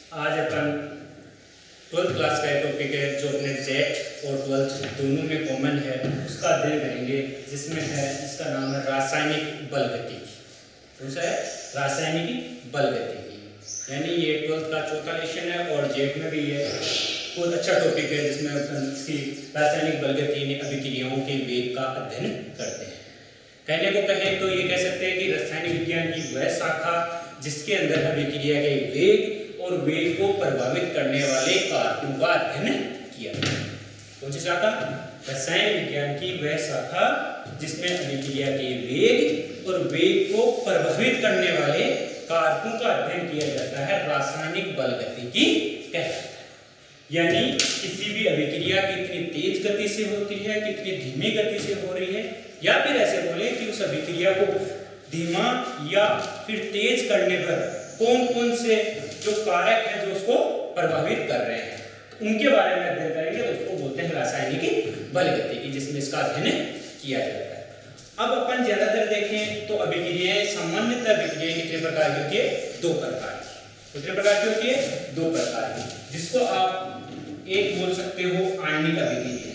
आज अपन 12th class का topic है जो अपने जेट और 12th दोनों में कॉमन है, उसका अध्ययन करेंगे, जिसमें है इसका नाम है रासायनिक बल गतिकी। कौन सा है? रासायनिक बल गतिकी। यानी ये 12th का चौथा लेशन है और जेट में भी ये बहुत अच्छा टॉपिक है, जिसमें अपन इसकी रासायनिक बल गतिकी अभिक्रियाओं के वेग का अध्ययन करते हैं। कहने को कहें तो ये कह सकते हैं कि रसायन विज्ञान की वह शाखा जिसके अंदर अभिक्रिया के वेग और वेग को प्रभावित करने वाले कारकों का अध्ययन किया। कौन सी शाखा? रसायन विज्ञान की वह शाखा जिसमें अभिक्रिया के वेग और वेग को प्रभावित करने वाले कारकों का अध्ययन किया जाता है, रासायनिक बल गतिकी कहलाता है। यानी किसी भी अभिक्रिया कितनी तेज गति से होती है, कितनी धीमी गति से हो रही है, या फिर ऐसे बोले कि उस अभिक्रिया को धीमा या फिर तेज करने पर कौन कौन से जो कारक है जो उसको प्रभावित कर रहे हैं, उनके बारे में अध्ययन करेंगे। तो उसको बोलते हैं रासायनिक बल गतिकी, जिसमें इसका अध्ययन किया जाता है। अब अपन ज्यादातर देखें तो अभिक्रियाएं, सामान्यतः अभिक्रियाएं कितने प्रकार की होती है? दो प्रकार की। कितने प्रकार की होती है? दो प्रकार की, जिसको आप एक बोल सकते हो आयनिक अभिक्रिया,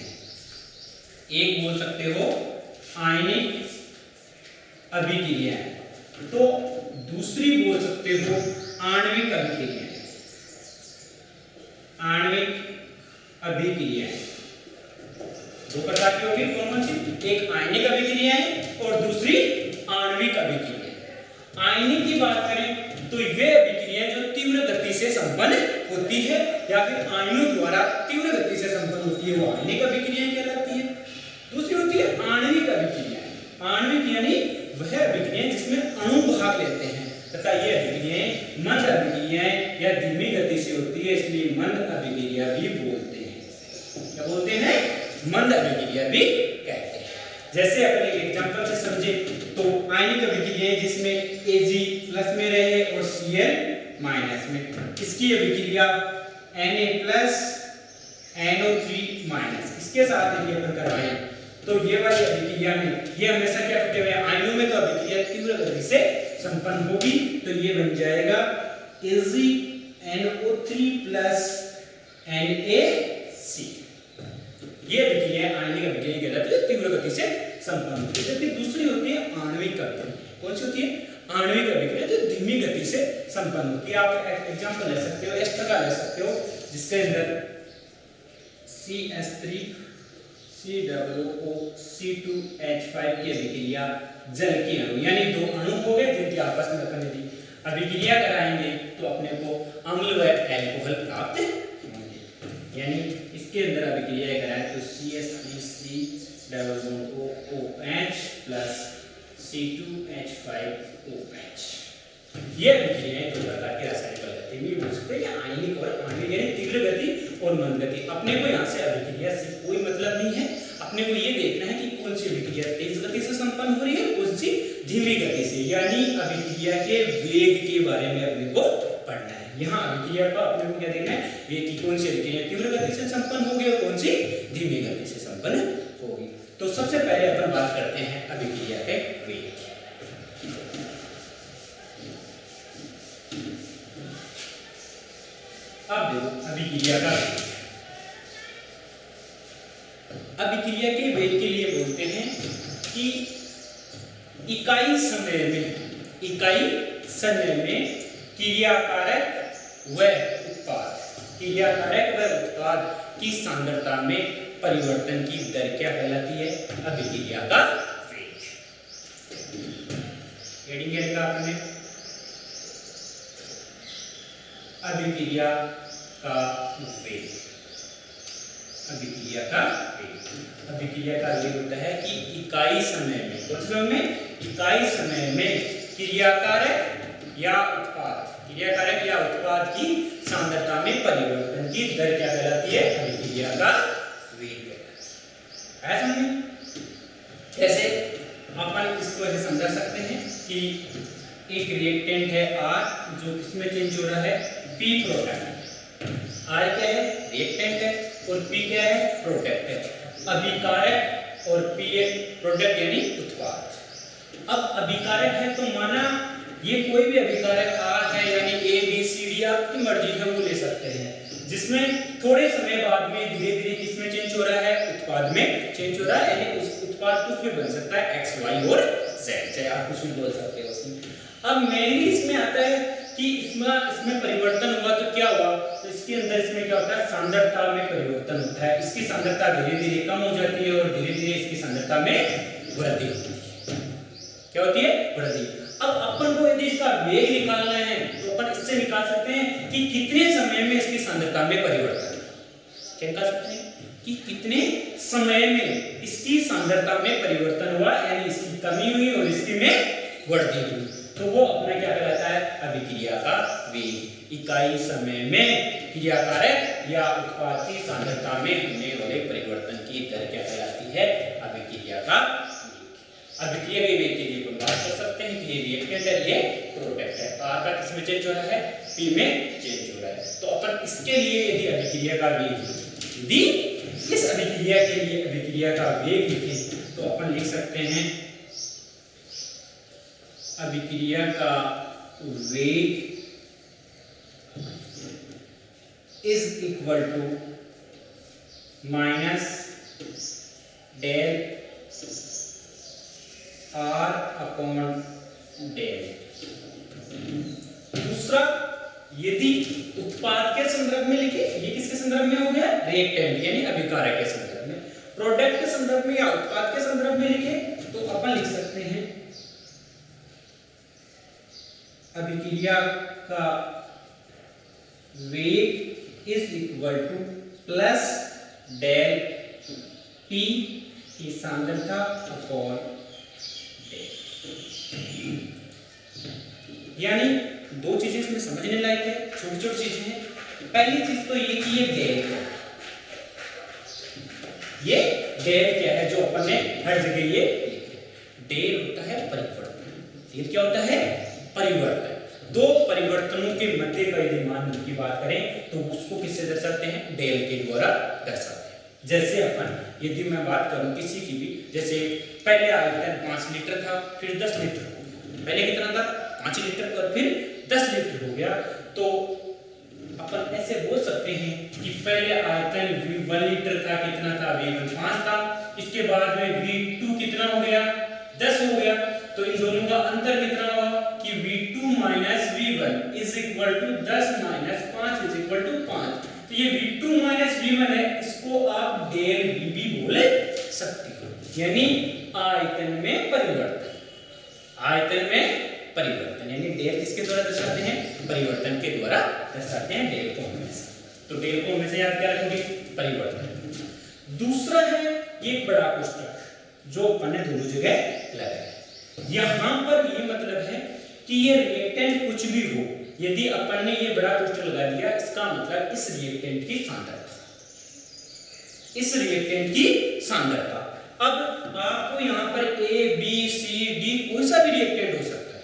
एक बोल सकते हो आयनिक अभिक्रिया, तो दूसरी बोल सकते हो आणविक अभिक्रिया। आणविक अभिक्रिया दो प्रकार की होगी। कौन सी? एक आयनिक अभिक्रिया है और दूसरी आणविक अभिक्रिया। आयनिक की बात करें तो वे अभिक्रिया जो तीव्र गति से संपन्न होती है या फिर आयनों द्वारा तीव्र गति से संपन्न होती है, वो आयनिक अभिक्रिया कहलाती है। दूसरी होती है आणविक अभिक्रिया। आणविक यानी वह अभिक्रिया जिसमें अणु भाग लेते हैं, तथा ये अभिक्रियाएं मंद अभिक्रियाएं या धीमी गति से होती है, इसलिए मंद अभिक्रिया भी बोलते हैं। क्या बोलते हैं? मंद अभिक्रिया भी कहते हैं। जैसे अपने एग्जांपल से समझे तो आयनिक अभिक्रियाएं जिसमें Ag प्लस में रहे और Cl माइनस में, इसकी अभिक्रिया Na प्लस NO3 माइनस, इसके साथ यदि अपन करवाएं तो ये वाली अभिक्रिया में ये हमेशा क्या करते हुए आयनों में तो अभिक्रिया तीव्र गति से संपन्न होगी, तो ये बन जाएगा AgNO3 प्लस NaC। ये अभिक्रिया आयनिक अभिक्रिया कहलाती है, तीव्र गति से संपन्न होती है। जबकि दूसरी होती है आणविक अभिक्रिया। कौन सी होती है? आणविक अभिक्रिया जो धीमी गति से संपन्न होती है। आप एग्जांपल ले सकते हो, एक्स्ट्रा का ले सकते हो, जिसके अंदर CH3 COO C2H5 की अभिक्रिया जल के अणु, यानी दो अणु हो गए जिनकी आपस में अपन यदि अभिक्रिया कराएंगे तो अपने को अम्ल व अल्कोहल प्राप्त होंगे। यानी इसके अंदर अभिक्रिया कराएं तो CH3COOH प्लस C2H5OH। ये अभिक्रियाएं दो प्रकार की रासायनिक बल गतिकी में हो सकते हैं, आयनिक और आणविक, यानी तीव्र गति और मंद गति। अपने को यहाँ से अभिक्रिया से कोई मतलब नहीं है, अपने को ये देखना है कि कौन सी अभिक्रिया तेज गति से संपन्न हो रही है, कौन सी धीमी गति से, यानी अभिक्रिया के वेग के बारे में अपने को पढ़ना है। यहाँ अभिक्रिया का अपने को क्या देखना है? वेग की कौन सी अभिक्रिया तीव्र गति से संपन्न होगी और कौन सी धीमी गति से संपन्न होगी। तो सबसे पहले अपन बात करते हैं अभिक्रिया के वेग। अब देखो अभिक्रिया का वेग। अभिक्रिया के वेग के लिए बोलते हैं कि इकाई समय में क्रियाकारक व उत्पाद की सांद्रता में परिवर्तन की दर क्या कहलाती है? अभिक्रिया का वेग। हेडिंग क्या लिखा आपने? अभिक्रिया का वेग। अभिक्रिया का वेग। अभिक्रिया का वेग होता है कि इकाई समय में, कुछ समय में, इकाई समय में क्रियाकारक या उत्पाद की सांद्रता में परिवर्तन की दर क्या कहलाती है? अभिक्रिया का वेग कहलाता है। समझे? जैसे अपन इसको ऐसे समझा सकते हैं कि एक रिएक्टेंट है R, जो किसमें चेंज हो रहा है? P product. R क्या है? रिएक्टेंट है और P क्या है? प्रोडक्ट है। अभिकारक और P प्रोडक्ट यानी उत्पाद। अब अभिकारक है तो माना ये कोई भी अभिकारक R है, यानी A B C D आपकी मर्जी है वो ले सकते हैं, जिसमें थोड़े समय बाद में धीरे धीरे किसमें चेंज हो रहा है, उत्पाद में चेंज हो रहा है, यानी उस उत्पाद कुछ भी बन सकता है X Y और Z, चाहे आप कुछ भी बोल सकते हो उसमें। अब मेनली इसमें आता है कि इसमें परिवर्तन हुआ तो क्या हुआ, तो इसके अंदर इसमें क्या होता है, सांद्रता में परिवर्तन होता है, इसकी सांद्रता धीरे धीरे कम हो जाती है और धीरे धीरे इसकी सांद्रता में वृद्धि होती है। क्या होती है, वृद्धि। अब अपन को यदि इसका वेग निकालना है तो अपन इससे निकाल सकते हैं कि कितने समय में इसकी सांद्रता में परिवर्तन, क्या निकाल सकते हैं कि कितने समय में इसकी सांद्रता में परिवर्तन हुआ, यानी इसकी कमी हुई और इसकी में वृद्धि हुई, तो वो अपना क्या कहलाता है, अभिक्रिया का वेग। इकाई समय में क्रियाकारक या उत्पाद की सांद्रता में होने वाले परिवर्तन की दर क्या कहलाती है, अभिक्रिया का वेग। अभिक्रिया के वेग के लिए अपन बात कर सकते हैं कि ये रिएक्टेंट है, ये प्रोडक्ट है, R का किसमें चेंज हो रहा है, P में चेंज हो रहा है। तो अपन इसके लिए यदि अभिक्रिया का वेग, यदि इस अभिक्रिया के लिए अभिक्रिया का वेग लिखें तो अपन लिख सकते हैं अभिक्रिया का वेग is equal to minus del R upon del. दूसरा, यदि उत्पाद के संदर्भ में लिखे, ये किसके संदर्भ में हो गया, रिएक्टेंट यानी अभिकारक के संदर्भ में, प्रोडक्ट के संदर्भ में या उत्पाद के संदर्भ में लिखे तो अपन लिख सकते हैं अभिक्रिया का वेग is equal to plus del T की सांद्रता अपॉन डेल। यानी दो चीजें इसमें समझने लायक है, छोटी छोटी चीजें हैं। पहली चीज तो ये कि ये डेल क्या है, ये डेल क्या है जो अपन ने हर जगह ये लिखे, डेल होता है परिवर्तन। डेल क्या होता है, परिवर्तन। दो परिवर्तनों के मध्य का यदि मान की बात करें तो उसको किससे दर्शाते हैं, डेल के द्वारा दर्शाते हैं। जैसे अपन यदि मैं बात करूं किसी की भी, जैसे पहले आयतन 5 लीटर था, फिर 10 लीटर, पहले कितना था 5 लीटर और फिर 10 लीटर हो गया, तो अपन ऐसे बोल सकते हैं कि पहले आयतन 1 लीटर था, कितना था, V1 5 था, इसके बाद में V2 कितना हो गया, 10 हो गया, तो इन दोनों का अंतर कितना हुआ कि V2 minus V1 is equal to 10 minus 5 is equal to 5। तो ये V2 माइनस V1 है, इसको आप डेल V भी बोल सकते हो, यानी आयतन में परिवर्तन। आयतन में परिवर्तन यानी डेल किसके द्वारा दर्शाते हैं, परिवर्तन के द्वारा दर्शाते हैं डेल को हमेशा। तो डेल को हमेशा याद क्या रखोगे, परिवर्तन। दूसरा है ये बड़ा कोष्ठक जो अपन ने दोनों जगह लगाया। यहां पर ये मतलब है कि ये रिएक्टेंट कुछ भी हो, यदि अपन ने ये बड़ा कोष्ठक लगा दिया, इसका मतलब इस रिएक्टेंट की सांद्रता, इस रिएक्टेंट की सांद्रता। अब आपको यहां पर A B C D कोई सा भी रिएक्टेंट हो सकता है,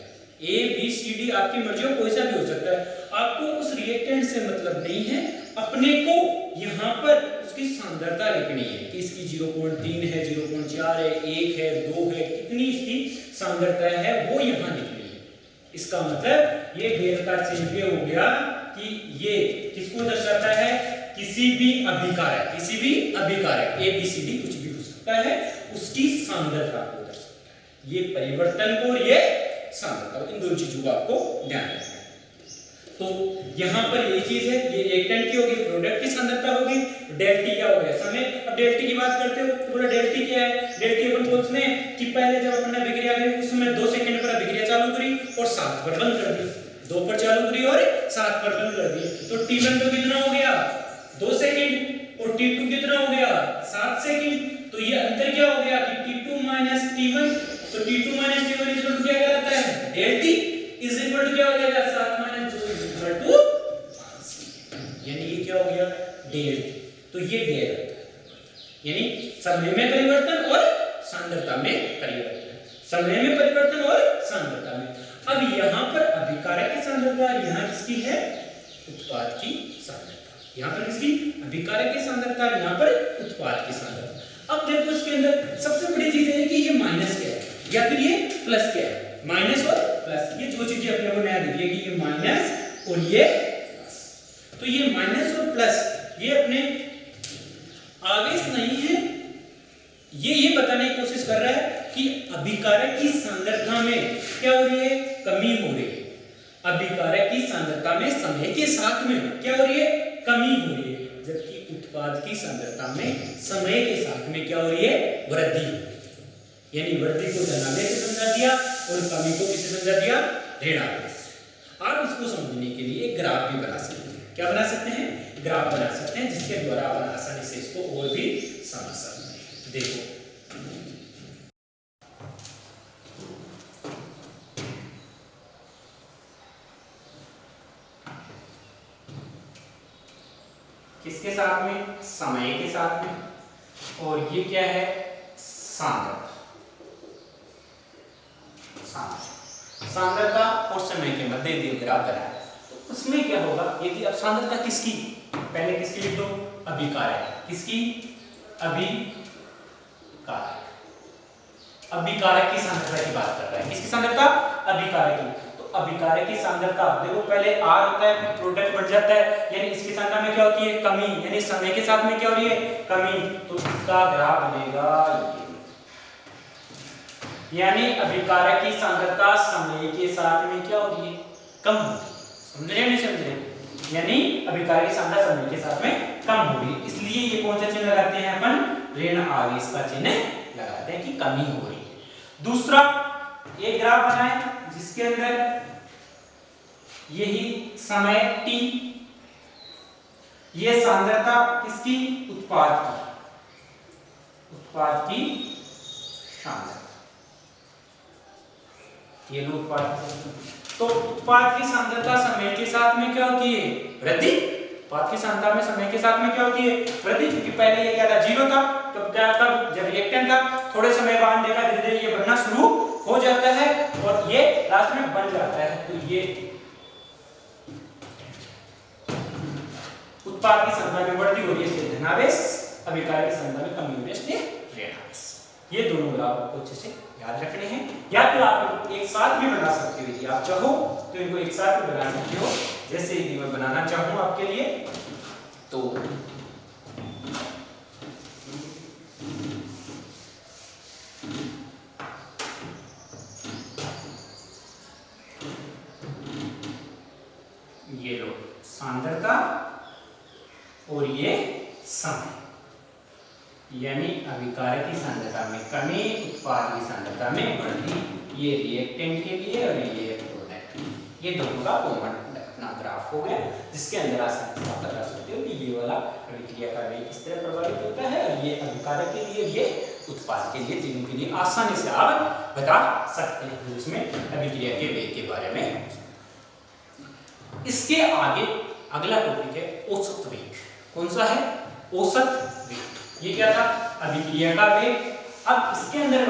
A B C D आपकी मर्जी हो, कोई सा भी हो सकता है, आपको उस रिएक्टेंट से मतलब नहीं है, अपने को यहां पर उसकी सांद्रता लिखनी है कि इसकी 0.3 है, 0.4 है, 1 है, 2 है, कितनी इसकी सांद्रता है वो यहां लिखनी है। इसका मतलब ये डेल का चिन्ह हो गया कि ये किसको दर्शाता है, किसी भी अभिकारक, किसी भी अभिकारक A B C D कुछ भी हो सकता है, उसकी सांद्रता को दर्शाता है। ये परिवर्तन को, ये सांद्रता, इन दोनों चीजों को आपको ध्यान रखना है। तो यहां पर ये चीज है, ये रिएक्टेंट की होगी, प्रोडक्ट की सांद्रता होगी, डेल टी क्या हो गया समय। अब डेल टी की बात करते हो तो बोला डेल टी क्या है, डेल टी अपन बोलते हैं कि पहले जब अपन ने अभिक्रिया करी उस समय 2 सेकंड पर अभिक्रिया चालू करी और 7 पर बंद कर दी, 2 पर चालू करी और 7 पर बंद कर दी, तो T1 तो कितना हो गया 2 सेकंड और T2 कितना हो गया 7 सेकंड। तो ये अंतर क्या हो गया कि T2 माइनस T1, तो T2 minus T1 equal to क्या कहलाता है, del T is equal to क्या हो जाएगा 7 माइनस 2 इज इक्वल टू 5, यानी ये क्या हो गया डेल टी। तो ये डेल होता है, यानी समय में परिवर्तन और सांद्रता में परिवर्तन, समय में परिवर्तन और सांद्रता में। अब यहाँ पर अभिकारक की सांद्रता, यहाँ किसकी है, उत्पाद की सांद्रता, यहाँ पर किसकी, अभिकारक की सांद्रता, यहाँ पर उत्पाद की सांद्रता। अब देखो इसके अंदर सबसे बड़ी चीज है कि ये माइनस क्या है या फिर ये प्लस क्या है, माइनस और प्लस, ये दो चीजें अपने को नया दिखी है कि ये माइनस और ये प्लस। तो ये माइनस और प्लस ये अपने आवेश नहीं है, ये बताने की कोशिश कर रहा है कि अभिकारक की सांद्रता में क्या हो रही है, कमी हो रही है। अभिकारक की सांद्रता में समय के साथ में क्या हो रही है, कमी हो रही है, जबकि उत्पाद की सांद्रता में समय के साथ में क्या हो रही है, वृद्धि हो रही है। यानी वृद्धि को धनावेश से समझा दिया और कमी को किससे समझा दिया, ऋणावेश। आप इसको समझने के लिए ग्राफ भी बना सकते हैं। क्या बना सकते हैं, ग्राफ बना सकते हैं, जिसके द्वारा आप आसानी से इसको और भी समझ सकते हैं। देखो किसके साथ में, समय के साथ में, और ये क्या है, सांद्रता। सांद्रता और समय के मध्य यदि ग्राफ बनाया तो उसमें क्या होगा, यदि अब सांद्रता किसकी, पहले किसकी लिख दो, अभिकारक, किसकी, अभिकारक। अभिकारक की सांद्रता की बात कर रहा है, किसकी सांद्रता, अभिकारक की। तो अभिकारक की सांद्रता देखो, पहले R होता है, फिर प्रोडक्ट बढ़ जाता है, यानी इसकी सांद्रता में क्या होती है, कमी, यानी समय के साथ में क्या हो रही है, कमी। तो इसका ग्राफ बनेगा यानी अभिकारक की सांद्रता समय के साथ में क्या हो रही है, कम हो रही है। समझ रहे नहीं समझ रहे, यानी अभिकारक की सांद्रता समय के साथ में कम हो रही है, इसलिए ये कौन सा चिन्ह लगाते हैं अपन, ऋण आवेश का चिन्ह लगाते हैं कि कमी हो रही है। दूसरा एक ग्राफ बनाए जिसके अंदर यही समय t, ये सांद्रता किसकी, उत्पाद की सांद्रता, ये लो उत्पाद की। तो उत्पाद की सांद्रता समय के साथ में क्या होती है, वृद्धि। उत्पाद की सांद्रता में समय के साथ में क्या होती है, वृद्धि, क्योंकि पहले ये क्या था, 0 था, तब क्या, तब जब रिएक्टेंट था, थोड़े समय बाद देखा धीरे धीरे ये बनना शुरू हो जाता है और ये लास्ट में बन जाता है। तो ये उत्पाद की सांद्रता में वृद्धि हो रही है इसलिए धनावेश, अभिकारक की सांद्रता में कमी हो रही है इसलिए ऋणावेश। ये दोनों ग्राफ आपको अच्छे से याद रखने हैं, या फिर आप एक साथ भी बना सकते हो, यदि आप चाहो तो इनको एक साथ भी बना सकते हो। जैसे यदि मैं बनाना चाहूं आपके लिए तो ये लो सांद्रता और ये समय, यानी अभिकारक की सांद्रता में कमी, उत्पाद की सांद्रता में वृद्धि, ये रिएक्टेंट के लिए और ये प्रोडक्ट, ये दोनों का कॉमन अपना ग्राफ हो गया, जिसके अंदर आसानी से आप बता सकते हो कि ये वाला अभिक्रिया का वेग किस तरह प्रभावित होता है और ये अभिकारक के लिए, ये उत्पाद के लिए, तीनों के लिए आसानी से आप बता सकते हैं उसमें अभिक्रिया के वेग के बारे में। इसके आगे अगला टॉपिक है औसत वेग। कौन सा है, औसत वेग। ये क्या था, अभिक्रिया का वेग। अब इसके अंदर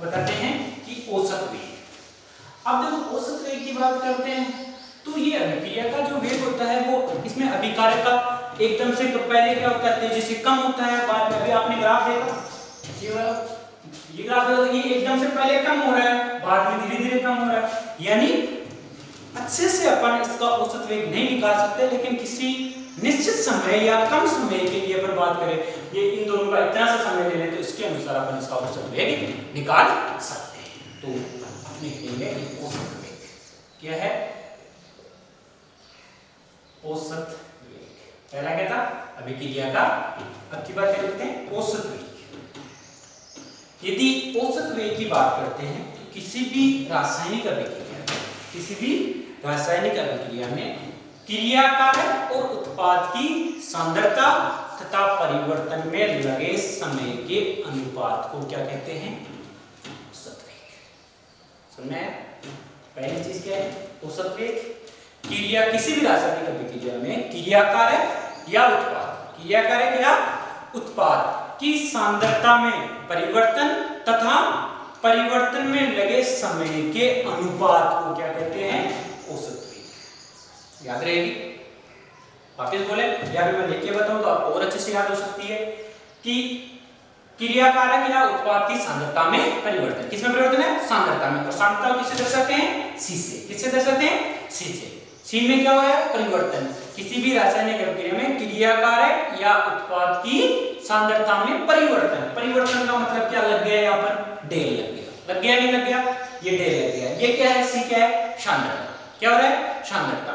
बताते हैं कि औसत वेग। अब देखो औसत वेग की बात करते हैं तो ये अभिक्रिया का जो वेग होता है वो इसमें अभिकारक का एकदम से पहले क्या होता है, तेजी से कम होता है, बाद में अभी आपने ग्राफ देखा, ये ग्राफ देखा, ये एकदम से पहले कम हो रहा है, बाद में धीरे धीरे कम हो रहा है। यानी अच्छे से अपन इसका औसत वेग नहीं निकाल सकते, लेकिन किसी निश्चित समय या कम समय के लिए अपन बात करें, ये इन दोनों का इतना सा समय ले लें तो इसके अनुसार अपन इसका औसत वेग निकाल सकते हैं। तो अपने लिखेंगे औसत वेग क्या है, औसत वेग। पहला क्या था, अभिक्रिया का, अब की बात क्या करते हैं, औसत वेग। यदि औसत वेग की बात करते हैं तो किसी भी रासायनिक अभिक्रिया में क्रियाकारक और उत्पाद की सांद्रता तथा परिवर्तन में लगे समय के अनुपात को क्या कहते हैं, औसत वेग। समझ में? पहली चीज क्या है, औसत वेग। किसी भी रासायनिक अभिक्रिया में क्रियाकारक या उत्पाद की सांद्रता में परिवर्तन तथा परिवर्तन में लगे समय के अनुपात को क्या कहते हैं, औसत वेग। याद रहेगी? वापस बोले या फिर मैं लिख के बताऊं तो आपको और अच्छे से याद हो सकती है कि क्रियाकारक या उत्पाद की सांद्रता में परिवर्तन, किसमें परिवर्तन है, सांद्रता में। और सांद्रता को किससे दर्शाते हैं, सी से। किससे दर्शाते हैं? सी से। सी में क्या हो रहा है? परिवर्तन। किसी भी रासायनिक अभिक्रिया में क्रिया कारक या उत्पाद की सांद्रता में परिवर्तन। परिवर्तन का मतलब क्या लग गया? यहाँ पर डेल लग गया। लग गया नहीं लग गया? ये डेल लग गया। ये क्या है? सी क्या है? सांद्रता। क्या हो रहा है? सांद्रता।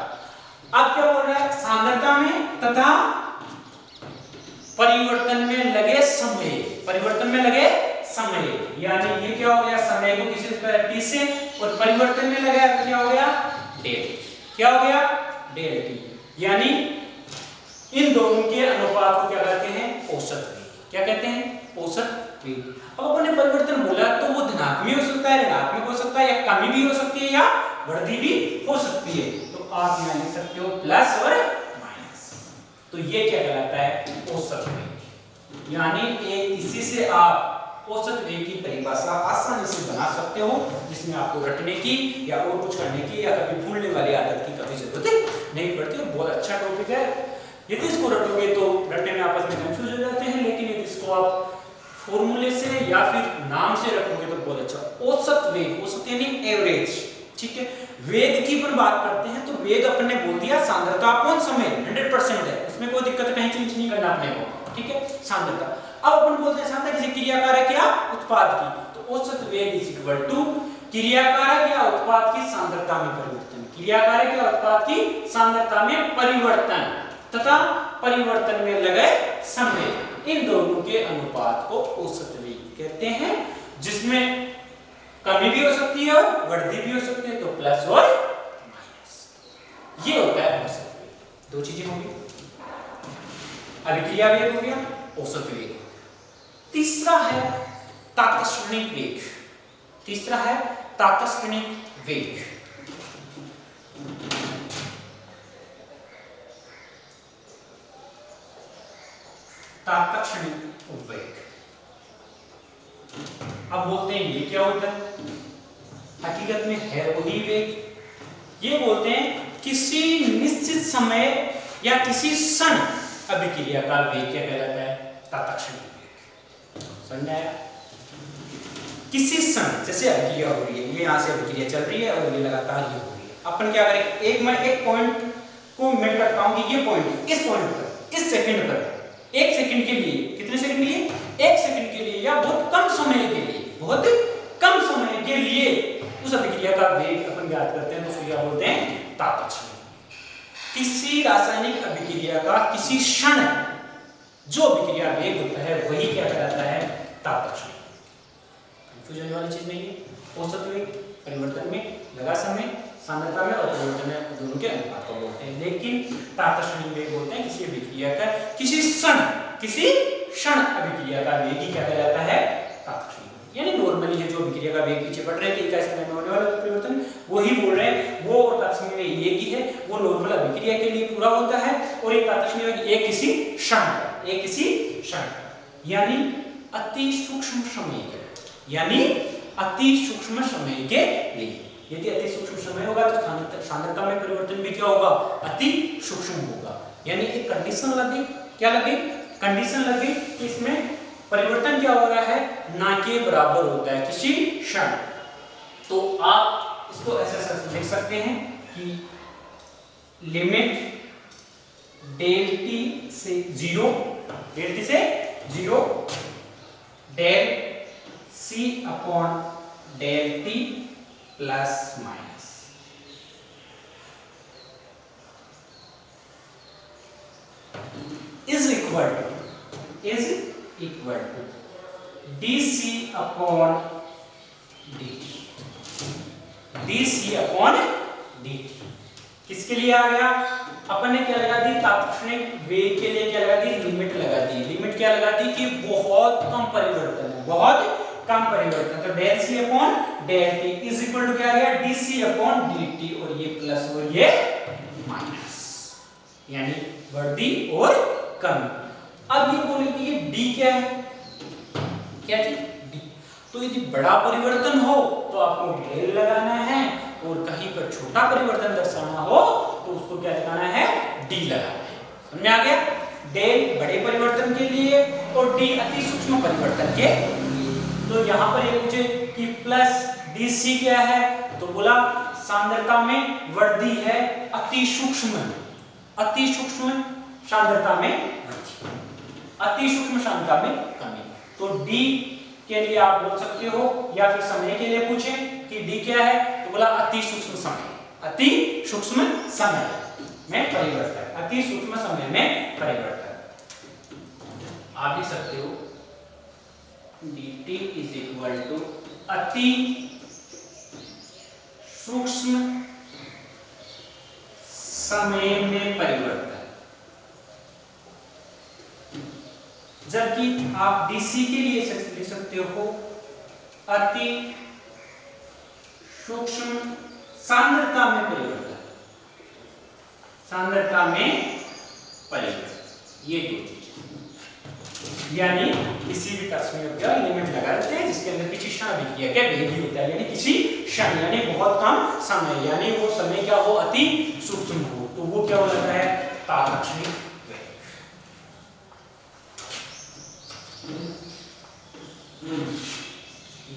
अब क्या बोल रहा है? सांद्रता में तथा परिवर्तन में लगे समय। परिवर्तन में लगे समय, यानी ये क्या हो गया? समय को किसी टी से, और परिवर्तन में लगा तो क्या हो गया? डेल। क्या हो गया? Del T. यानी इन दोनों के अनुपात को क्या कहते हैं? औसत वेग। क्या कहते हैं? औसत वेग। अब अपने परिवर्तन बोला तो वो धनात्मक भी हो सकता है, ऋणात्मक हो सकता है, या कमी भी हो सकती है, या वृद्धि भी हो सकती है। तो आप यहाँ लिख सकते हो प्लस और माइनस। तो ये क्या कहलाता है? औसत वेग। यानी एक इसी से आप औसत वेग की परिभाषा आसानी से बना सकते हो, जिसमें आपको रटने की या और कुछ करने की या कभी भूलने वाली आदत की कभी जरूरत नहीं पड़ती। बहुत अच्छा टॉपिक है। यदि इसको रटोगे तो रटने में आपस में कंफ्यूज हो जाते हैं, लेकिन यदि इसको आप फॉर्मूले से या फिर नाम से रखोगे तो बहुत अच्छा। औसत वेग, औसत यानी एवरेज, ठीक है। वेग की पर बात करते हैं तो वेग अपन ने बोल दिया सांद्रता अपॉन समय 100% है, उसमें कोई दिक्कत कहीं चेंज नहीं करना अपने को, ठीक है। सांद्रता अब अपन बोलते हैं सांद्रता किसी क्रिया कारक या उत्पाद की, तो औसत वेग इज इक्वल टू क्रिया कारक या उत्पाद की सांद्रता में परिवर्तन। क्रिया कारक या उत्पाद की सांद्रता में परिवर्तन तथा परिवर्तन में लगे समय, इन दोनों के अनुपात को औसत वेग कहते हैं, जिसमें कमी भी हो सकती है और वृद्धि भी हो सकती है, तो प्लस और माइनस। ये होता है औसत वेग। दो चीजें होंगी, अभिक्रिया वेग हो गया, औसत वेग। तीसरा है तात्क्षणिक वेग। तीसरा है तात्क्षणिक वेग। तात्क्षणिक वेग। अब बोलते हैं ये क्या होता है? हकीकत में है वही वेग। ये बोलते हैं किसी निश्चित समय या किसी क्षण अभिक्रिया का वेग क्या कहलाता है? तात्क्षणिक वेग। समझ में आया? किसी क्षण, जैसे अभिक्रिया हो रही है, ये यहाँ से अभिक्रिया चल रही है और ये लगातार ये हो रही है, अपन क्या करें? मैं एक पॉइंट को मैं करता हूं कि ये पॉइंट इस पॉइंट पर, इस सेकंड पर, एक सेकंड के लिए, कितने सेकंड के लिए? एक सेकंड के लिए, या बहुत कम समय के लिए, बहुत कम समय के लिए उस अभिक्रिया का वेग अपन ज्ञात करते हैं, तो उसको क्या बोलते हैं? तात्क्षणिक। किसी रासायनिक अभिक्रिया का किसी क्षण जो अभिक्रिया वेग होता है वही क्या कहलाता है? तात्क्षणिक। कंफ्यूजन होने वाली चीज नहीं है। औसत वेग परिवर्तन में लगा समय, सांद्रता में और परिवर्तन में दोनों के अनुपात को बोलते हैं, लेकिन तात्क्षणिक वेग बोलते हैं किसी अभिक्रिया का किसी क्षण अभिक्रिया का वेग ही क्या कहलाता है? तात्क्षणिक। यानी नॉर्मली है जो अभिक्रिया का वेग पीछे बढ़ रहे थे, इकाई समय में होने वाला परिवर्तन वही बोल रहे हैं, वो और तात्क्षणिक वेग एक ही है, वो नॉर्मल अभिक्रिया के लिए पूरा होता है, और ये तात्क्षणिक वेग एक किसी क्षण, यानी अति सूक्ष्म समय के, यानी अति सूक्ष्म समय के लिए। यदि अति सूक्ष्म समय होगा तो सांद्रता में परिवर्तन भी क्या होगा? अति सूक्ष्म होगा। यानी एक कंडीशन लग गई, क्या लग गई? कंडीशन लग गई कि इसमें परिवर्तन क्या हो रहा है? ना के बराबर होता है किसी क्षण। तो आप इसको ऐसे लिख सकते हैं कि लिमिट डेल टी से जीरो, डेल टी से zero, del C upon del T plus minus is equal to D C upon D T. D C upon D T किसके लिए आ गया? अपन ने क्या लगा दी? तात्क्षणिक वेग के लिए क्या लगा दी? लिमिट लगा दी। लिमिट क्या लगा दी? कि बहुत कम परिवर्तन है, बहुत कम परिवर्तन। तो del C upon del T is equal to क्या आ गया? D C upon D T, और ये प्लस और ये माइनस, यानी वृद्धि और कमी। अब ये बोले कि ये डी क्या है? क्या है डी? तो यदि बड़ा परिवर्तन हो तो आपको डेल लगाना है, और कहीं पर छोटा परिवर्तन दर्शाना हो तो उसको क्या लगाना है? डी लगाना है। समझ में आ गया? डेल बड़े परिवर्तन के लिए और डी अति सूक्ष्म परिवर्तन के लिए। तो यहाँ पर ये पूछे कि प्लस डी सी क्या है, तो बोला सांद्रता में वृद्धि है, अति सूक्ष्म सांद्रता में वृद्धि, अति सूक्ष्म सांद्रता में कमी। तो डी के लिए आप बोल सकते हो, या फिर समय के लिए पूछें कि डी क्या है, तो बोला अति सूक्ष्म समय, अति सूक्ष्म समय में परिवर्तन, अति सूक्ष्म समय में परिवर्तन। आप लिख सकते हो dt इज इक्वल टू अति सूक्ष्म समय में परिवर्तन। जबकि आप डीसी के लिए लिख सकते हो अति सूक्ष्म सांद्रता में परिवर्तन, सांद्रता में परिवर्तन। ये दो चीज, यानी किसी भी तस्वीर का लिमिट लगा देते हैं जिसके अंदर किसी क्षण अभिक्रिया का वेग होता है, यानी किसी क्षण, यानी बहुत कम समय, यानी वो समय क्या हो, अति सूक्ष्म हो, तो वो क्या हो जाता है, तात्क्षणिक वेग।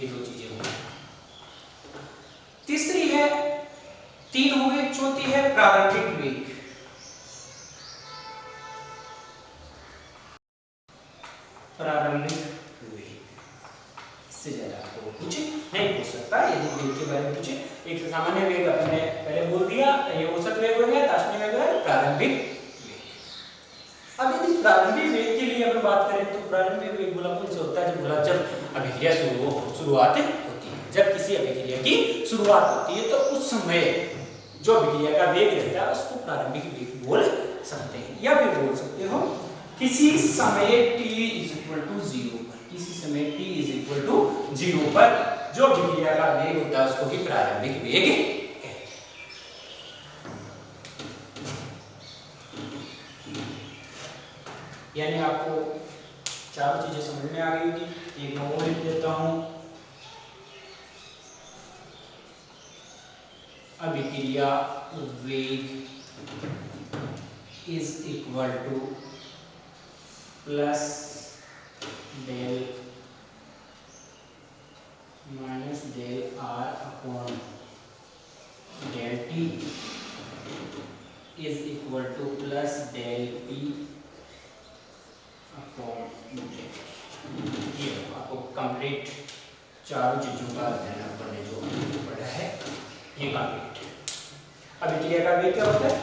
ये दो चीजें हो गई। तीसरी है, तीन हो गए, चौथी है प्रारंभिक वेग। प्रारंभिक वेग, इससे ज्यादा आपको कुछ नहीं पूछ सकता। यदि वेग के बारे में पूछे, एक सामान्य वेग अपने पहले बोल दिया, ये औसत वेग हो गया, दार्शनिक वेग हो गया, प्रारंभिक वेग। अब यदि प्रारंभिक वेग के लिए अगर बात करें तो प्रारंभिक वेग बोला कौन सा होता है, जब बोला जब अभिक्रिया शुरुआत होती है, जब किसी अभिक्रिया की शुरुआत होती है तो उस समय जो अभिक्रिया का वेग रहता है उसको प्रारंभिक वेग बोल सकते हैं। या फिर बोल सकते हो किसी समय t इज इक्वल टू 0 पर, किसी समय t इज इक्वल टू 0 पर जो अभिक्रिया का वेग होता है उसको भी प्रारंभिक वेग कहते हैं। यानी आपको चारों चीजें समझ में आ गई होगी। एक मैं और लिख देता हूं, अभिक्रिया वेग is equal to plus del minus del R upon del T is equal to plus del P upon del. ये आपको कंप्लीट चारों चीजों का अध्ययन करने जो पड़ा है ये कंप्लीट। अभिक्रिया का वेग क्या होता है,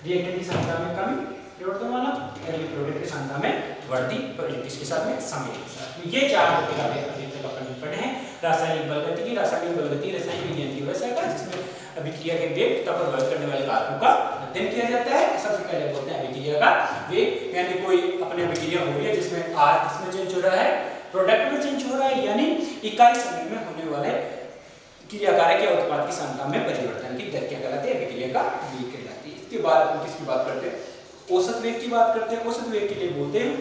रिएक्टेंट की संख्या में कमी, परिवर्तन वाला, प्रोडक्ट की संख्या में वृद्धि, इसके साथ में समय के साथ। ये चार अभी तक अपन पढ़े हैं। रासायनिक बल गति की, रासायनिक बल गति रासायनिक विज्ञान की व्यवस्था का, जिसमें अभिक्रिया के वेग तथा प्रभावित करने वाले कारकों का अध्ययन किया जाता है। सबसे पहले बोलते हैं अभिक्रिया का वेग, यानी कोई अपने अभिक्रिया हो रही है जिसमें आर किसमें चेंज हो रहा है, प्रोडक्ट में चेंज हो रहा है, यानी इकाई समय में होने वाले क्रियाकारक या उत्पाद की सांद्रता में परिवर्तन की दर क्या कहलाती है, अभिक्रिया का वेग कहलाती है। इसके बाद अपन किसकी बात करते हैं, औसत वेग की बात करते हैं। औसत वेग के लिए बोलते हैं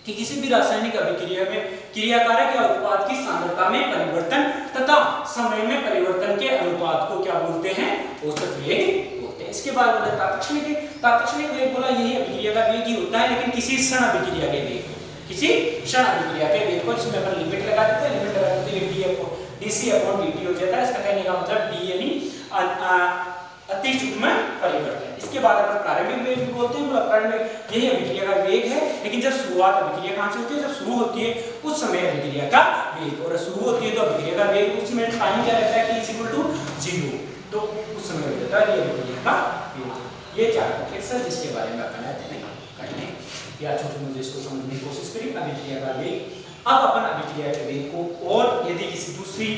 कि किसी भी रासायनिक अभिक्रिया में क्रियाकारक या उत्पाद की सांद्रता में परिवर्तन तथा समय में परिवर्तन के अनुपात को क्या बोलते हैं, औसत वेग बोलते हैं। इसके बाद बोलते हैं तात्क्षणिक वेग। तात्क्षणिक वेग बोला यही अभिक्रिया का वेग ही होता है, लेकिन किसी क्षण अभिक्रिया के वेग, किसी क्षण अभिक्रिया के वेग को, जिसमें अपन लिमिट लगा देते हैं, लिमिट लगा देते हैं dc अपॉन dt हो जाता है। इसका कहने का मतलब d यानी अति सूक्ष्म परिवर्तन। इसके बाद अपन प्रारंभिक वेग भी बोलते हैं। प्रारंभिक यही अभिक्रिया का वेग है, लेकिन जब शुरुआत अभिक्रिया कहां से होती है, जब शुरू होती है उस समय अभिक्रिया का वेग, और शुरू होती है तो अभिक्रिया का वेग उस समय टाइम क्या रहता है, t इक्वल टू 0, तो उस समय हो जाता है ये अभिक्रिया का वेग। ये चार टॉपिक्स है जिसके बारे में अपन अध्ययन करने या छोटे मुझे इसको समझने की कोशिश करें। अभिक्रिया का वेग, अब अपन अभिक्रिया के वेग को और यदि किसी दूसरी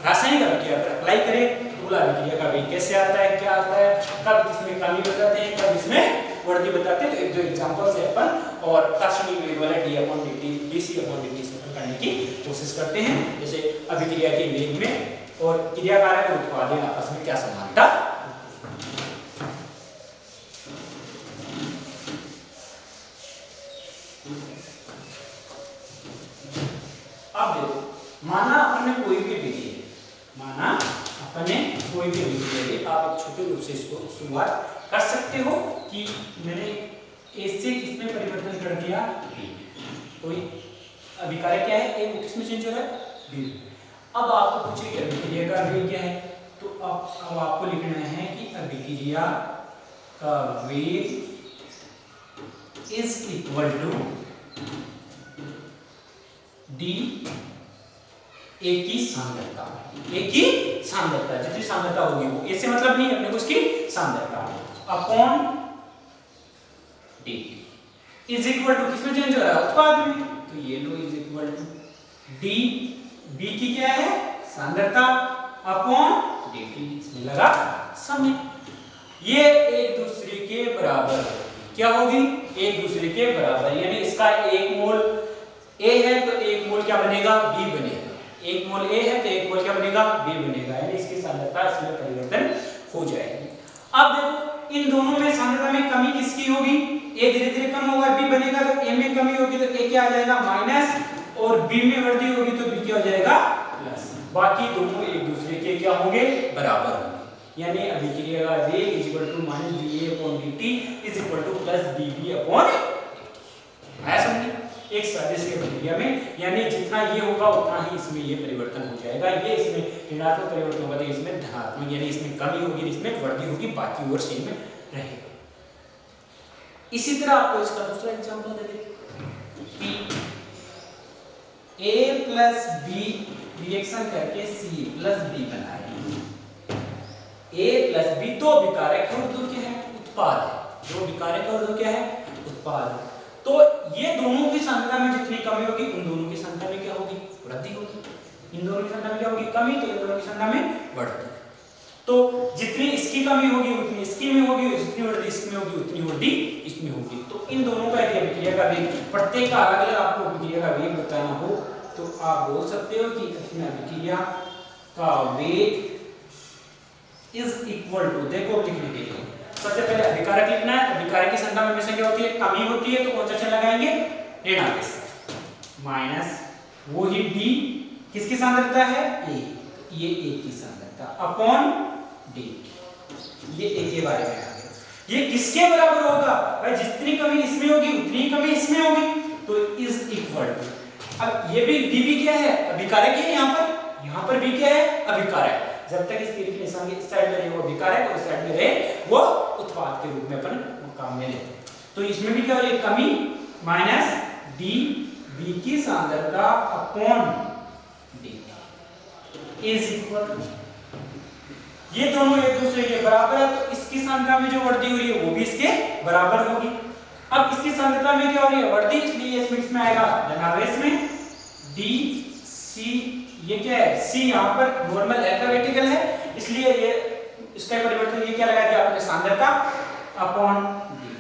रासायनिक अभिक्रिया पर अप्लाई करें तो बोला अभिक्रिया का वेग कैसे आता है, क्या आता है, कब इसमें कमी बताते हैं, कब इसमें वृद्धि बताते हैं। तो एक दो एग्जांपल से अपन और तात्क्षणिक वेग वाला d upon dt, dc upon dt से अपन करने की कोशिश करते हैं। जैसे अभिक्रिया के वेग में और क्रियाकारक और उत्पाद आपस में क्या समानता। अब देखो, माना अपने कोई भी विधि, माना अपने कोई भी विधि, आप एक छोटे रूप से इसको शुरुआत कर सकते हो कि मैंने ए से किसमें परिवर्तन कर दिया, बी। कोई अभिक्रिया क्या है, ए किसमें चेंज हो रहा है, बी। अब आपको पूछे कि अभिक्रिया का वेग क्या है, तो अब आपको लिखना है कि अभिक्रिया का वेग is equal to D A की सांद्रता, ए की सांद्रता, जितनी सांद्रता होगी वो, इससे मतलब नहीं अपने को उसकी सांद्रता, upon D is equal to, किसमें चेंज हो रहा है, उत्पाद में, तो ये लो is equal to D, B की क्या है सांद्रता, अपॉन डी टी, इसमें लगा समय। ये एक दूसरे के बराबर होगी, क्या होगी, एक दूसरे के बराबर, यानी इसका एक मोल ए है तो एक मोल क्या बनेगा, बी बनेगा, एक मोल ए है तो एक मोल क्या बनेगा, बी बनेगा, यानी इसकी सांद्रता इसमें परिवर्तन हो जाएगी। अब देखो इन दोनों में सांद्रता में कमी किसकी होगी, ए धीरे धीरे कम होगा, बी बनेगा, तो ए में कमी होगी तो ए क्या आ जाएगा माइनस, और बी में वृद्धि होगी तो बी क्या हो जाएगा प्लस, बाकी दोनों एक दूसरे के क्या होंगे, बराबर होंगे, यानी अभिक्रिया का वेग is equal to minus D A upon D T is equal to plus D B upon D. आया समझे, एक सदिश के प्रक्रिया में, यानी जितना ये होगा उतना ही इसमें ये परिवर्तन हो जाएगा, ये इसमें ऋणात्मक परिवर्तन होगा तो इसमें धनात्मक, यानी इसमें कमी होगी, इसमें वृद्धि होगी, बाकी और सेम में रहेगा। इसी तरह आपको इसका दूसरा एग्जांपल दे दें कि a प्लस बी रिएक्शन करके c प्लस डी बनाए, a प्लस बी दो विकारक है और दो क्या है, उत्पाद है, दो विकारक और दो क्या है, उत्पाद है, तो ये दोनों की संख्या में जितनी कमी होगी उन दोनों की संख्या में क्या होगी, वृद्धि होगी, इन दोनों की संख्या में क्या होगी, कमी, तो इन दोनों की संख्या में बढ़ती, तो जितनी इसकी कमी होगी उतनी इसकी में होगी, जितनी वृद्धि इसमें होगी उतनी वृद्धि इसमें होगी, तो इन दोनों का यदि अभिक्रिया का वेग, प्रत्येक का अलग अलग आपको अभिक्रिया का वेग बताना हो तो आप बोल सकते हो कि इसमें अभिक्रिया का वेग इज इक्वल टू, देखो लिखने के लिए सबसे पहले अभिकारक लिखना है, अभिकारक की संख्या में हमेशा क्या होती है, कमी होती है, तो कौन सा चिन्ह लगाएंगे, ऋणात्मक, माइनस वो ही डी किसकी सांद्रता है, ए, ये ए की सांद्रता, अपॉन डी, ये ए के बारे में आ गया, ये किसके बराबर होगा भाई, जितनी कमी इसमें होगी उतनी कमी इसमें होगी, तो इज इक्वल टू, अब ये भी डी भी क्या है, अभिकारक है, यहाँ पर भी क्या है, अभिकारक, जब तक इस तीर के निशान की इस साइड में रहे वो विकारक और इस साइड में रहे वो उत्पाद के रूप में अपन काम में लेते हैं, तो इसमें भी क्या हो रही है, कमी माइनस डी बी की सांद्रता अपॉन डी इज इक्वल, ये दोनों एक दूसरे के बराबर है, तो इसकी सांद्रता में जो वृद्धि हो रही है वो भी इसके बराबर होगी। अब इसकी सांद्रता में क्या हो रही है, वृद्धि, इसलिए इसमें आएगा धनावेश में डी सी, ये क्या है, C यहाँ पर नॉर्मल अल्फाबेटिकल है, इसलिए ये इसका परिवर्तन ये क्या लगा दिया आपने, सांद्रता अपॉन डी,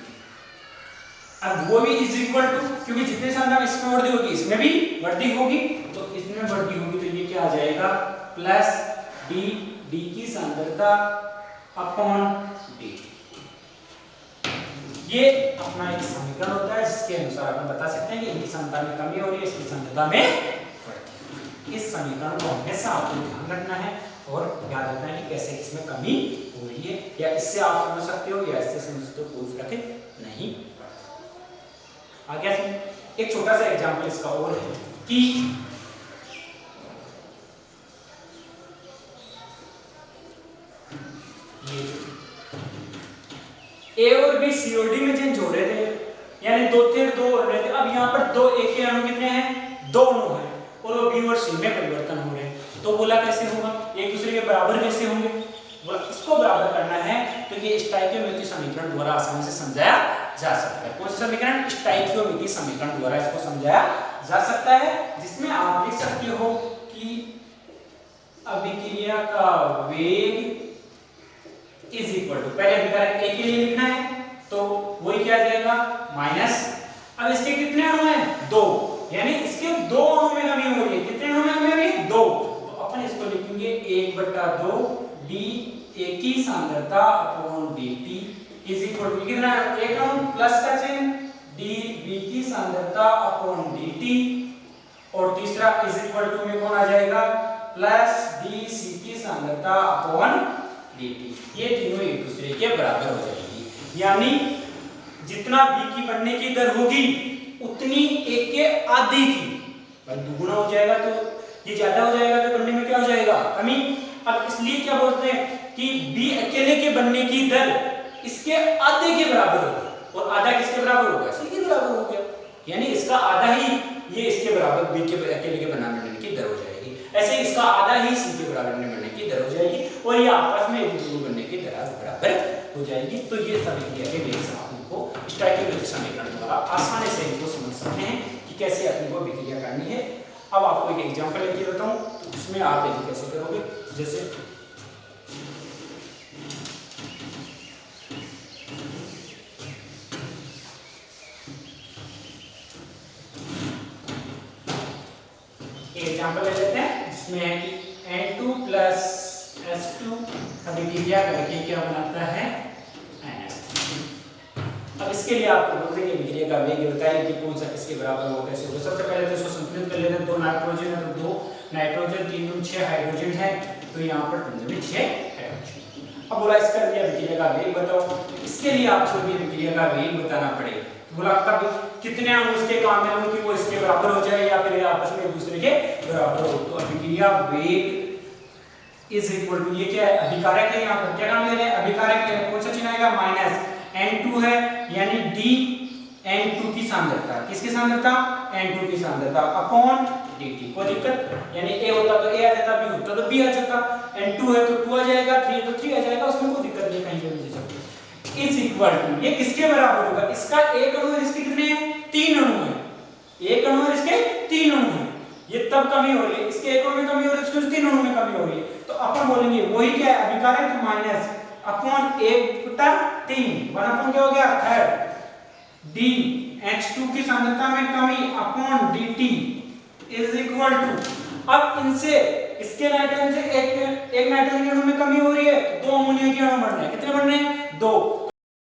अब वो भी इज इक्वल टू, क्योंकि जितने सांद्रता में इसमें वृद्धि होगी इसमें भी वृद्धि होगी, तो इसमें वृद्धि होगी तो ये क्या आ जाएगा, प्लस डी, डी की सांद्रता अपॉन डी, ये अपना एक समीकरण होता है जिसके अनुसार अपन बता सकते हैं कि इनकी सांद्रता में कमी हो रही है, इसकी सांद्रता में, इस समीकरण को हमेशा आपको ध्यान रखना है और याद रखना है कि कैसे इसमें कमी हो रही है, या इससे आप समझ सकते हो या इससे समझ सकते हो, कोई फर्क नहीं पड़ता। आगे एक छोटा सा एग्जांपल इसका और है कि ए और बी सी और डी में चेंज हो रहे थे, यानी दो थे दो हो रहे थे, अब यहाँ पर दो एक के अणु कितने हैं, दो अणु हैं, और वो बी और सी में परिवर्तन हो रहे हैं, तो बोला कैसे होगा, एक दूसरे के बराबर कैसे होंगे, बोला इसको बराबर करना है तो ये स्टोइकियोमेट्री समीकरण द्वारा आसानी से समझाया जा सकता है। कौन सा समीकरण, स्टोइकियोमेट्री समीकरण द्वारा इसको समझाया जा सकता है, जिसमें आप लिख सकते हो कि अभिक्रिया का वेग इज इक्वल टू, पहले अभिकारक ए के लिए लिखना है तो वही क्या आ जाएगा माइनस, अब इसके कितने अणु हैं, दो, यानी इसके दो अणु में कमी हो रही है, कितने अणु में कमी हो रही है, दो, तो अपन इसको लिखेंगे 1/2 डी ए की सांद्रता upon dt is equal to कितना, एक अणु प्लस का चिन्ह, डी बी की सांद्रता अपॉन dt, और तीसरा इज इक्वल टू में कौन आ जाएगा, प्लस डी सी की सांद्रता अपॉन dt, ये तीनों एक दूसरे के बराबर हो जाएगी, यानी जितना b की बढ़ने की दर होगी उतनी a के आधी की, भाई दुगुना हो जाएगा तो ये ज्यादा हो जाएगा तो बढ़ने में क्या हो जाएगा, कमी, अब इसलिए क्या बोलते हैं कि B अकेले के बनने की दर इसके आधे के बराबर होगी, और आधा किसके बराबर होगा? C के बराबर हो गया, यानी इसका आधा ही ये इसके बराबर B के अकेले के बनने की दर हो जाएगी। ऐसे इसका आधा ही C के बराबर बनने की दर हो जाएगी, और ये आपस में एक दूसरे बनने की दर बराबर हो जाएगी। तो ये सभी क्रिया के बेस आपको स्टोइकियोमेट्रिक समीकरण द्वारा आसानी से इनको समझ सकते हैं कि कैसे अपने को अभिक्रिया करनी है। अब आपको एक एग्जांपल लेके बताऊं, तो उसमें आप यदि कैसे करोगे, जैसे एग्जांपल ले लेते हैं जिसमें है कि N2 प्लस S2 अभिक्रिया करके क्या बनाता है NS। अब इसके लिए आपको बोल देंगे अभिक्रिया का वेग बताइए कि कौन सा किसके बराबर होगा, कैसे होगा। सबसे पहले तो इसको संतुलित कर लेते हैं। 2 नाइट्रोजन है तो 2 नाइट्रोजन, 3 दूनी 6 हाइड्रोजन है, तो यहाँ पर 3 दूनी 6 हाइड्रोजन। अब बोला इसका लिए अभिक्रिया का वेग बताओ, इसके लिए आपको भी अभिक्रिया का वेग बताना पड़ेगा। बोला कब कितने अणु इसके काम में हो कि वो इसके बराबर हो जाए या फिर आपस में एक दूसरे के बराबर हो। तो अभिक्रिया वेग इज इक्वल टू, ये क्या है? अभिकारक है, यहाँ पर क्या काम ले रहे हैं? अभिकारक है, कौन सा चिन्ह आएगा? माइनस N2 है, यानी D N2 की सांद्रता, किसकी सांद्रता? N2 की सांद्रता अपॉन dt। कोई दिक्कत? यानी A होता तो A आ जाता, B होता तो B आ जाता। N2 है तो 2 आ जाएगा, 3 है तो 3 आ जाएगा, उसमें कोई दिक्कत नहीं, कहीं पे भी जा सकते। इज इक्वल टू, ये किसके बराबर होगा? इसका एक अणु है, इसके कितने हैं? 3 अणु हैं। एक अणु है, इसके 3 अणु हैं। ये तब कमी हो रही है, इसके एक अणु में कमी हो रही है, इसके 3 अणु में कमी हो रही है। तो अपन बोलेंगे वही क्या है? अभिकारक माइनस अपॉन 1/3, 1 अपॉन क्या हो गया? थर्ड D H2 की सांद्रता में कमी upon dt is equal to, अब इनसे इसके नाइट्रोजन से एक नाइट्रोजन के अणु में कमी हो रही है, 2 अमोनिया के अणु बन रहे हैं। कितने बन रहे हैं? 2।